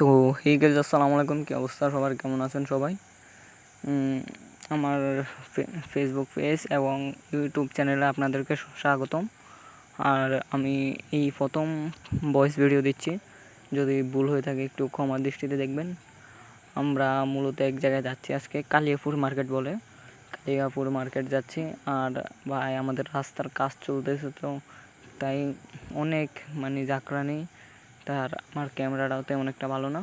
তো hey guys, আসসালামু আলাইকুম। কি অবস্থা সবার, কেমন আছেন সবাই? আমার ফেসবুক পেজ এবং ইউটিউব চ্যানেলে আপনাদেরকে স্বাগতম। আর আমি এই প্রথম ভয়েস ভিডিও দিচ্ছি, যদি ভুল হয়ে থাকে একটু ক্ষমা দৃষ্টিতে দেখবেন। আমরা মূলত এক জায়গায় যাচ্ছি আজকে, কালিয়াপুর মার্কেট বলে, কালিয়াপুর মার্কেট যাচ্ছি। আর ভাই আমাদের রাস্তার কাজ চলতেছে, তো তাই অনেক জাকরানি। তার আমার ক্যামেরাটাও তেমন একটা ভালো না।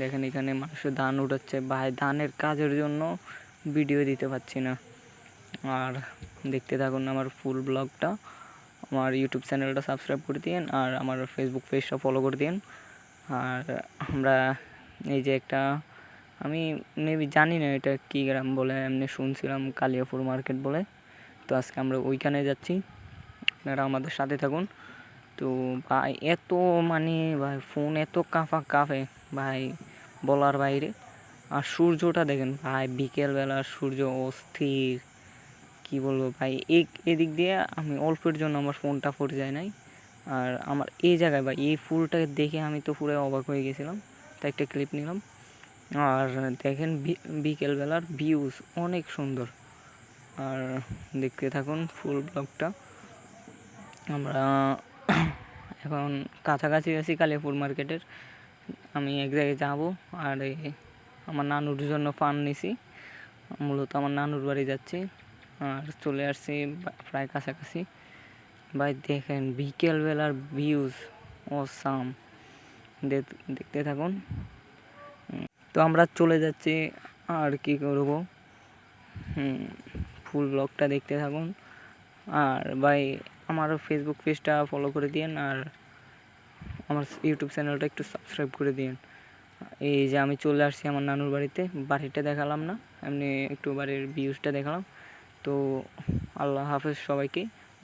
দেখেন এখানে মানুষের ধান উঠাচ্ছে, ভাই ধানের কাজের জন্য ভিডিও দিতে পারছি না। আর দেখতে থাকুন আমার ফুল ব্লগটা। আমার ইউটিউব চ্যানেলটা সাবস্ক্রাইব করে দিন, আর আমার ফেসবুক পেজটা ফলো করে দিন। আর আমরা এই যে একটা, আমি মেবি জানি না এটা কী গ্রাম বলে, এমনি শুনছিলাম কালিয়াপুর মার্কেট বলে। তো আজকে আমরা ওইখানে যাচ্ছি, আপনারা আমাদের সাথে থাকুন। তো ভাই এত ভাই ফোন এত কাঁপে ভাই, বলার বাইরে। আর সূর্যটা দেখেন ভাই, বিকেলবেলার সূর্য অস্থির, কি বলবো ভাই। এদিক দিয়ে আমি অল্পের জন্য আমার ফোনটা ফুটে যায় নাই। আর আমার এই জায়গায় ভাই এই ফুলটা দেখে আমি তো পুরো অবাক হয়ে গেছিলাম, তাই একটা ক্লিপ নিলাম। আর দেখেন বিকেলবেলার ভিউজ অনেক সুন্দর। আর দেখতে থাকুন ফুল ব্লগটা। আমরা এখন কাছাকাছি আছি কালিয়াপুর মার্কেটের। আমি এক জায়গায় যাবো, আর আমার নানুর জন্য ফান নিছি, মূলত আমার নানুর বাড়ি যাচ্ছি। আর চলে আসছি প্রায় কাছাকাছি। ভাই দেখেন বিকেলবেলার ভিউজ অসাম, দেখতে থাকুন। তো আমরা চলে যাচ্ছি, আর কি করব, ফুল ব্লগটা দেখতে থাকুন। আর ভাই আমার ফেসবুক পেজটা ফলো করে দিন, আর আমার ইউটিউব চ্যানেলটা একটু সাবস্ক্রাইব করে দিন। এই যে আমি চলে আসছি আমার নানুর বাড়িতে, বাড়িটা দেখালাম না, এমনি একটু বাড়ির ভিউজটা দেখালাম। তো আল্লাহ হাফেজ সবাইকে।